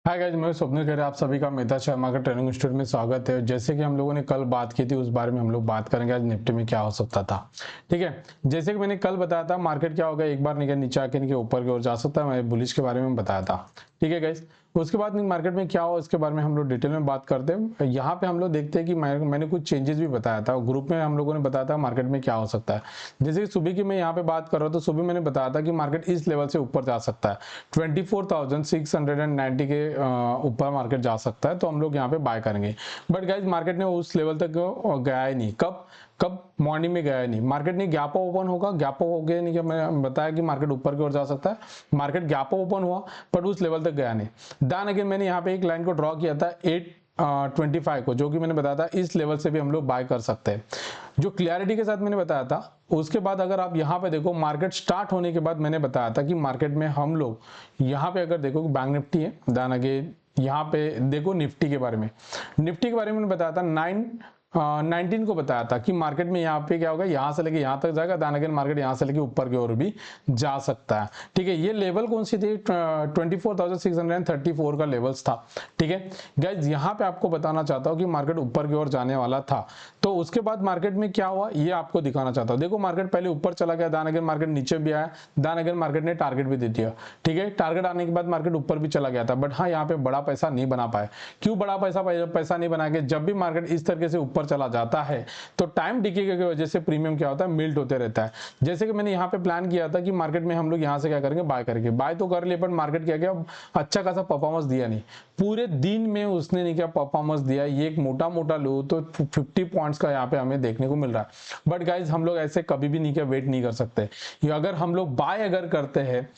Hi guys, मैं स्वप्निल खैर आप सभी का मेहता शर्मा का ट्रेनिंग इंस्टीट्यूट में स्वागत है। जैसे कि हम लोगों ने कल बात की थी उस बारे में हम लोग बात करेंगे आज निफ्टी में क्या हो सकता था। ठीक है, जैसे कि मैंने कल बताया था मार्केट क्या होगा, एक बार निकल नीचे आके ऊपर की ओर जा सकता है। मैं बुलिश के बारे में बताया था। ठीक है गाइस, उसके बाद मार्केट में क्या हो इसके बारे में हम लोग डिटेल में बात करते हैं। यहाँ पे हम लोग देखते हैं कि मैंने कुछ चेंजेस भी बताया था ग्रुप में, हम लोगों ने बताया था मार्केट में क्या हो सकता है। जैसे कि सुबह की मैं यहाँ पे बात कर रहा हूँ तो सुबह मैंने बताया था कि मार्केट इस लेवल से ऊपर जा सकता है, 24,690 के ऊपर मार्केट जा सकता है, तो हम लोग यहाँ पे बाय करेंगे। बट गाइज मार्केट ने उस लेवल तक गया ही नहीं। कब कब मॉर्निंग में गया नहीं मार्केट। नहीं गैप ओपन होगा, गैप हो गया नहीं, क्या मैं बताया कि मार्केट ऊपर की ओर जा सकता है। मार्केट गैप ओपन हुआ पर उस लेवल तक गया नहीं। देन अगेन मैंने यहाँ पे एक लाइन को ड्रॉ किया था 825 को, जो कि मैंने बताया था इस लेवल से भी हम लोग बाय कर सकते हैं, जो क्लियरिटी के साथ मैंने बताया था। उसके बाद अगर आप यहाँ पे देखो मार्केट स्टार्ट होने के बाद मैंने बताया था कि मार्केट में हम लोग यहाँ पे अगर देखो बैंक निफ्टी है, देन अगेन यहाँ पे देखो निफ्टी के बारे में। निफ्टी के बारे में मैंने बताया था 19 को बताया था कि मार्केट में यहाँ पे क्या होगा, यहाँ से लेके यहाँ तक जाएगा, देन अगेन मार्केट यहाँ से लेके ऊपर की ओर भी जा सकता है। ठीक है, ये लेवल कौन सी थी, 24,634 का लेवल्स था। ठीक है गाइज, यहाँ पे आपको बताना चाहता हूँ कि मार्केट ऊपर की ओर जाने वाला था। तो उसके बाद मार्केट में क्या हुआ ये आपको दिखाना चाहता हूँ। देखो मार्केट पहले ऊपर चला गया, देन अगेन मार्केट नीचे भी आया, देन अगेन मार्केट ने टारगेट भी दे दिया। ठीक है, टारगेट आने के बाद मार्केट ऊपर भी चला गया था, बट हाँ यहाँ पे बड़ा पैसा नहीं बना पाए। क्यों बड़ा पैसा नहीं बना के, जब भी मार्केट इस तरीके से ऊपर चला जाता है तो टाइम डिके की वजह से प्रीमियम क्या होता है, मिल्ट होते रहता है। जैसे कि मैंने यहाँ पे प्लान किया था कि मार्केट में हम लोग यहाँ से क्या करेंगे, बाय करेंगे। बाय तो कर लिए, बट मार्केट क्या गया, अच्छा खासा परफॉर्मेंस दिया नहीं। पूरे दिन में उसने नहीं क्या परफॉर्मेंस दिया। ये एक मोटा मोटा लो तो 50 पॉइंट्स का यहाँ पे हमें देखने को मिल रहा है। बट गाइज हम लोग ऐसे कभी भी नहीं क्या वेट नहीं कर सकते। ये अगर हम लोग बाय अगर करते हैं,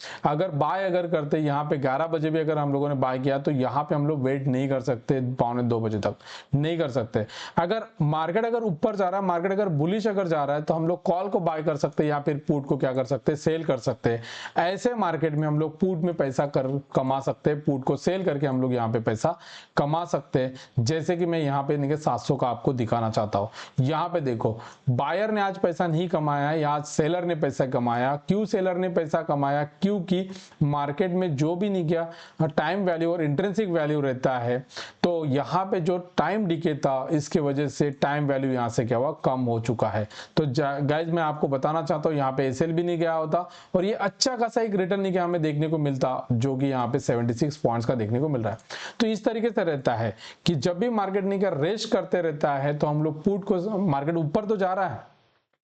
यहाँ पे 11 बजे भी अगर हम लोगों ने बाय किया तो यहाँ पे हम लोग वेट नहीं कर सकते 1:45 बजे तक, नहीं कर सकते। अगर मार्केट अगर ऊपर जा रहा है, मार्केट अगर बुलिश अगर जा रहा है तो हम लोग कॉल को बाय कर सकते हैं या फिर पुट को क्या कर सकते हैं, सेल कर सकते हैं। ऐसे मार्केट में हम लोग पुट में पैसा कमा सकते हैं, पुट को सेल करके हम लोग यहाँ पे पैसा कमा सकते हैं। जैसे कि मैं यहाँ पे 700 का आपको दिखाना चाहता हूँ। यहाँ पे देखो बायर ने आज पैसा नहीं कमाया है, आज सेलर ने पैसा कमाया। क्यों सेलर ने पैसा कमाया, क्योंकि मार्केट में जो भी नहीं किया टाइम वैल्यू और इंट्रिंसिक वैल्यू रहता है, तो यहाँ पे जो टाइम डिके था इसके वजह से टाइम वैल्यू यहाँ से क्या हुआ, कम हो चुका है। तो गाइज मैं आपको बताना चाहता हूँ यहाँ पे एसएल भी नहीं गया होता और ये अच्छा खासा एक रिटर्न नहीं क्या हमें देखने को मिलता, जो कि यहाँ पे 76 पॉइंट्स का देखने को मिल रहा है। तो इस तरीके से रहता है कि जब भी मार्केट नहीं क्या रेस करते रहता है तो हम लोग पुट को, मार्केट ऊपर तो जा रहा है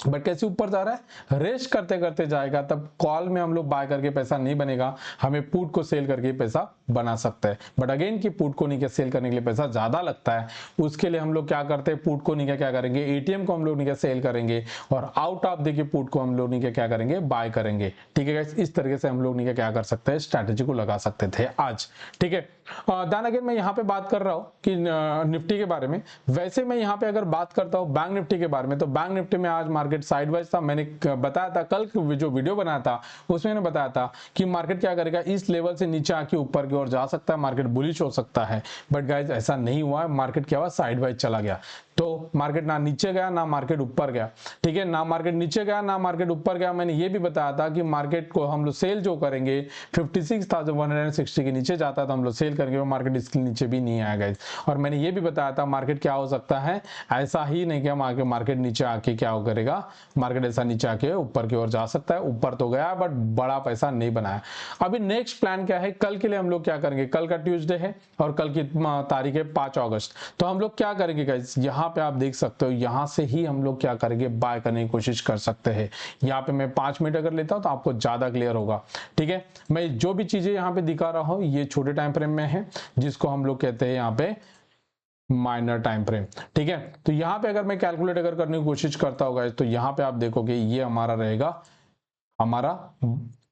बट कैसे ऊपर जा रहा है, रेस्ट करते करते जाएगा, तब कॉल में हम लोग बाय करके पैसा नहीं बनेगा, हमें पुट को सेल करके पैसा बना सकते हैं। बट अगेन कि पुट को नहीं क्या सेल करने के लिए पैसा ज्यादा लगता है, उसके लिए हम लोग क्या करते हैं, पुट को नहीं क्या करेंगे, एटीएम को हम लोग नहीं क्या सेल करेंगे और आउट ऑफ देखिए पुट को हम लोग नहीं क्या करेंगे, बाय करेंगे। ठीक है गाइस, इस तरीके से हम लोग नहीं क्या कर सकते हैं, स्ट्रैटेजी को लगा सकते थे आज। ठीक है, देन अगेन मैं यहाँ पे बात कर रहा हूँ कि निफ्टी के बारे में। वैसे मैं यहाँ पे अगर बात करता हूँ बैंक निफ्टी के बारे में, तो बैंक निफ्टी में आज मार्केट साइडवाइज था। मैंने बताया था कल जो वीडियो बनाया था उसमें मैंने बताया था कि मार्केट क्या करेगा, इस लेवल से नीचे आके ऊपर की ओर जा सकता है, मार्केट बुलिश हो सकता है। बट गाइज ऐसा नहीं हुआ, मार्केट क्या हुआ, साइडवाइज चला गया। तो मार्केट ना नीचे गया ना मार्केट ऊपर गया। ठीक है, ना मार्केट नीचे गया ना मार्केट ऊपर गया। मैंने ये भी बताया था कि मार्केट को हम लोग सेल जो करेंगे 56,160 के नीचे जाता है तो हम लोग सेल करेंगे, वो मार्केट इसके नीचे भी नहीं आएगा। और मैंने ये भी बताया था मार्केट क्या हो सकता है, ऐसा ही नहीं क्या मार्केट नीचे आके क्या हो करेगा, मार्केट ऐसा नीचे आके ऊपर की ओर जा सकता है। ऊपर तो गया बट बड़ा पैसा नहीं बनाया। अभी नेक्स्ट प्लान क्या है, कल के लिए हम लोग क्या करेंगे, कल का ट्यूसडे है और कल की तारीख है 5 अगस्त। तो हम लोग क्या करेंगे गाइस, यहाँ पे आप देख सकते हो, यहां से ही हम लोग क्या करेंगे, बाय करने की कोशिश कर सकते हैं। यहाँ पे मैं 5 मिनट अगर लेता हूं तो आपको ज्यादा क्लियर होगा। ठीक है, मैं जो भी चीजें यहाँ पे दिखा रहा हूं ये छोटे टाइम फ्रेम में है, जिसको हम लोग कहते हैं यहाँ पे माइनर टाइम फ्रेम। ठीक है, तो यहाँ पे अगर मैं कैलकुलेट अगर करने की कोशिश करता होगा तो यहाँ पे आप देखोगे ये हमारा रहेगा, हमारा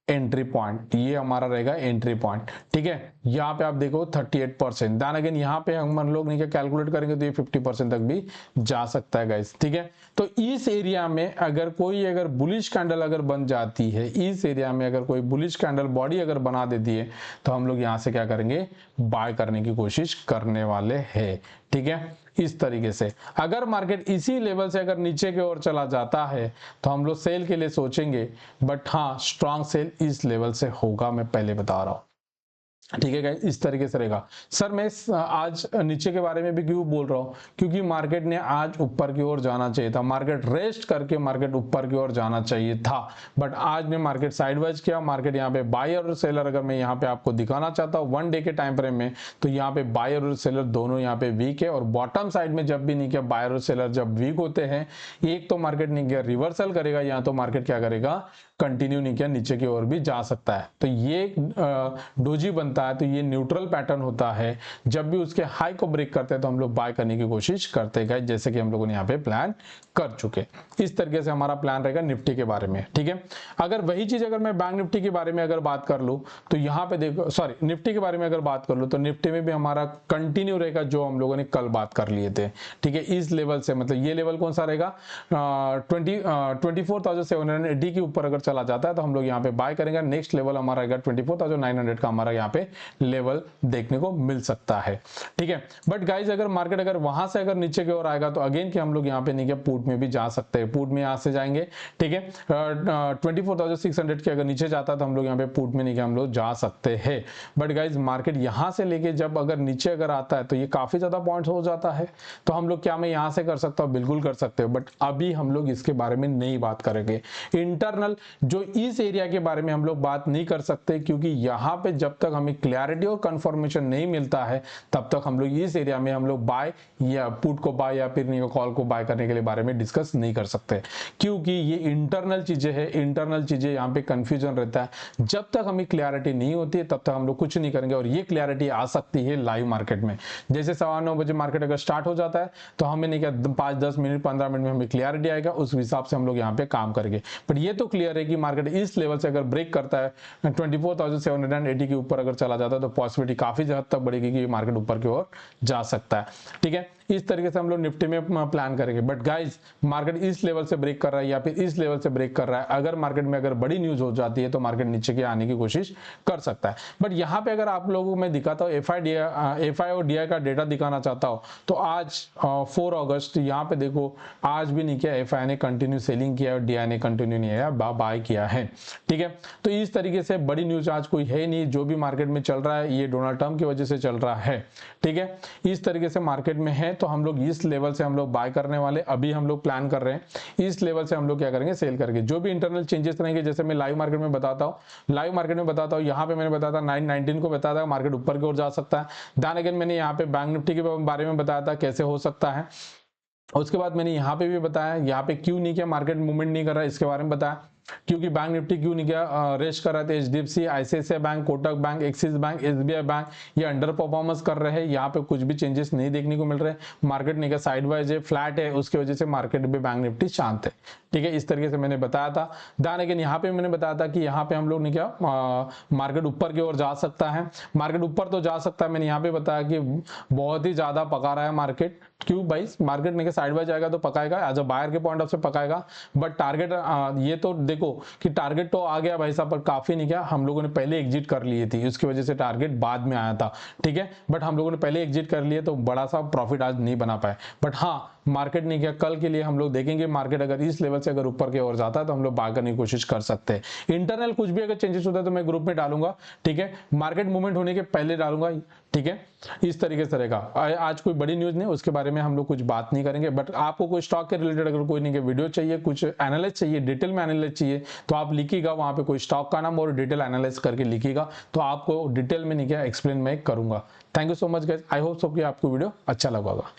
एंट्री पॉइंट, ये हमारा रहेगा एंट्री पॉइंट। ठीक है, यहाँ पे आप देखो 38%। देन अगेन यहाँ पे हम लोग नहीं कैलकुलेट करेंगे तो ये 50% तक भी जा सकता है गाइस। ठीक है, तो इस एरिया में अगर कोई अगर बुलिश कैंडल अगर बन जाती है, इस एरिया में अगर कोई बुलिश कैंडल बॉडी अगर बना देती है तो हम लोग यहाँ से क्या करेंगे, बाय करने की कोशिश करने वाले हैं। ठीक है, इस तरीके से अगर मार्केट इसी लेवल से अगर नीचे की ओर चला जाता है तो हम लोग सेल के लिए सोचेंगे, बट हाँ स्ट्रॉन्ग सेल इस लेवल से होगा, मैं पहले बता रहा हूं। ठीक है गाइस, इस तरीके से रहेगा। सर मैं आज नीचे के बारे में भी क्यों बोल रहा हूँ, क्योंकि मार्केट ने आज ऊपर की ओर जाना चाहिए था, मार्केट रेस्ट करके मार्केट ऊपर की ओर जाना चाहिए था, बट आज ने मार्केट साइडवाइज किया। मार्केट यहाँ पे बायर और सेलर अगर मैं यहाँ पे आपको दिखाना चाहता हूँ 1 डे के टाइम फ्रेम में, तो यहाँ पे बायर और सेलर दोनों यहाँ पे वीक है, और बॉटम साइड में जब भी नहीं किया बायर और सेलर जब वीक होते हैं, एक तो मार्केट नहीं किया रिवर्सल करेगा, या तो मार्केट क्या करेगा कंटिन्यू नहीं किया नीचे की ओर भी जा सकता है। तो ये डोजी बनता है, तो ये न्यूट्रल पैटर्न होता है। जब भी उसके हाई को ब्रेक करते हैं तो हम लोग बाय करने की कोशिश करते हैं, जैसे कि हम लोगों ने यहाँ पे प्लान कर चुके। इस तरीके से हमारा प्लान रहेगा निफ्टी के बारे में। ठीक है, अगर वही चीज अगर मैं बैंक निफ्टी के बारे में अगर बात कर लूँ तो यहाँ पे देखो, सॉरी निफ्टी के बारे में अगर बात कर लूँ तो निफ्टी में भी हमारा कंटिन्यू रहेगा जो हम लोगों ने कल बात कर लिए थे। ठीक है, इस लेवल से, मतलब ये लेवल कौन सा रहेगा 24,780 के ऊपर अगर चला जाता है तो हम लोग यहाँ पे बाय करेंगे। नेक्स्ट लेवल हमारा रहेगा 24,900 का, हमारा यहाँ पे लेवल देखने को मिल सकता है। ठीक है, बट गाइज अगर मार्केट अगर वहां से अगर नीचे की ओर आएगा तो अगेन कि हम लोग यहाँ पे नहीं क्या पुट में भी जा सकते हैं, पुट में यहाँ से जाएंगे। ठीक है, 24,600 के अगर नीचे जाता है तो हम लोग यहाँ पे पुट में नहीं क्या हम लोग जा सकते हैं। बट गाइज मार्केट यहाँ से लेके जब अगर नीचे अगर आता है तो ये काफी ज्यादा पॉइंट्स हो जाता है, तो हम लोग क्या मैं यहाँ से कर सकता हूँ, बिल्कुल कर सकते हैं, बट अभी हम लोग इसके बारे में नहीं बात करेंगे। इंटरनल जो इस एरिया के बारे में हम लोग बात नहीं कर सकते, क्योंकि यहाँ पे जब तक हमें क्लैरिटी और कंफर्मेशन नहीं मिलता है तब तक हम लोग इस एरिया में हम लोग बाय या पुट को बाय या फिर कॉल को बाय करने के लिए बारे में डिस्कस नहीं कर सकते, क्योंकि ये इंटरनल चीजें हैं। इंटरनल चीजें यहाँ पे कंफ्यूजन रहता है। जब तक हमें क्लैरिटी नहीं होती है तब तक हम लोग कुछ नहीं करेंगे, और ये क्लैरिटी आ सकती है लाइव मार्केट में। जैसे 9:15 बजे मार्केट अगर स्टार्ट हो जाता है तो हमें नहीं क्या 5-10 मिनट 15 मिनट में हमें क्लैरिटी आएगा, उस हिसाब से हम लोग यहाँ पे काम करेंगे। बट ये तो क्लियर है कि मार्केट इस लेवल से अगर ब्रेक करता है 24,780 के ऊपर अगर चला जाता है तो पॉसिबिलिटी काफी हद तक बढ़ेगी कि मार्केट ऊपर की ओर जा सकता है। ठीक है, इस तरीके से हम लोग निफ्टी में प्लान करेंगे। बट गाइस मार्केट इस लेवल से ब्रेक कर रहा है या फिर इस लेवल से ब्रेक कर रहा है, अगर मार्केट में अगर बड़ी न्यूज हो जाती है तो मार्केट नीचे के आने की कोशिश कर सकता है। बट यहाँ पे अगर आप लोगों को मैं दिखाता हूँ एफआई और डीआई का डेटा दिखाना चाहता हूँ, तो आज 4 अगस्त यहाँ पे देखो, आज भी नहीं किया एफआई ने कंटिन्यू सेलिंग किया और डीआई ने कंटिन्यू नहीं किया, बाय किया है। ठीक है, तो इस तरीके से बड़ी न्यूज आज कोई है नहीं। जो भी मार्केट में चल रहा है ये डोनाल्ड ट्रंप की वजह से चल रहा है। ठीक है, इस तरीके से मार्केट में है, तो हम लोग इस लेवल से हम लोग बाय करने वाले, अभी हम लोग प्लान कर रहे हैं इस लेवल से हम लोग क्या करेंगे, सेल करेंगे। जो भी इंटरनल चेंजेस रहेंगे, जैसे मैं लाइव मार्केट में बताता हूँ, यहाँ पे मैंने बताया था 919 को बताया था मार्केट ऊपर की ओर जा सकता है। दैन अगेन मैंने यहाँ पे बैंक निफ्टी के बारे में बताया था कैसे हो सकता है। उसके बाद मैंने यहाँ पे भी बताया यहाँ पे क्यों नहीं किया, मार्केट मूवमेंट नहीं कर रहा है, इसके बारे में बताया। क्योंकि बैंक निफ्टी क्यों नहीं किया, रेस्ट कर रहे थे HDFC, ICICI bank, Kotak bank, axis bank, SBI bank, ये अंडर परफॉर्मेंस कर रहे हैं। यहाँ पे कुछ भी चेंजेस नहीं देखने को मिल रहे। मार्केट नहीं क्या साइडवाइज है, फ्लैट है, उसकी वजह से मार्केट में बैंक निफ्टी शांत है। ठीक है, इस तरीके से मैंने बताया था। दैन अगेन यहाँ पे मैंने बताया था कि यहाँ पे हम लोग ने क्या मार्केट ऊपर की ओर जा सकता है। मार्केट ऊपर तो जा सकता है, मैंने यहाँ पे बताया कि बहुत ही ज्यादा पका रहा है मार्केट। क्यों भाई, मार्केट नहीं साइडवाइज जाएगा तो पकाएगा, एज अ बायर के पॉइंट ऑफ से पकाएगा। बट टारगेट ये तो देखो कि टारगेट तो आ गया भाई साहब, पर काफी नहीं क्या, हम लोगों ने पहले एग्जिट कर लिए थी, उसकी वजह से टारगेट बाद में आया था। ठीक है, बट हम लोगों ने पहले एग्जिट कर लिए तो बड़ा सा प्रॉफिट आज नहीं बना पाए। बट हाँ, मार्केट नहीं किया, कल के लिए हम लोग देखेंगे मार्केट अगर इस लेवल से अगर ऊपर की ओर जाता है तो हम लोग बाय करने की कोशिश कर सकते हैं। इंटरनल कुछ भी अगर चेंजेस होता है तो मैं ग्रुप में डालूंगा। ठीक है, मार्केट मूवमेंट होने के पहले डालूंगा। ठीक है, इस तरीके से रहेगा। आज कोई बड़ी न्यूज नहीं, उसके बारे में हम लोग कुछ बात नहीं करेंगे। बट आपको कोई स्टॉक के रिलेटेड अगर कोई नहीं वीडियो चाहिए, कुछ एनालिसिस चाहिए, डिटेल में एनालिसिस चाहिए, तो आप लिखिएगा वहां पे कोई स्टॉक का नाम और डिटेल एनालिसिस करके लिखिएगा, तो आपको डिटेल में नहीं क्या एक्सप्लेन मैं करूंगा। Thank you so much guys, I hope so कि आपको वीडियो अच्छा लगा होगा।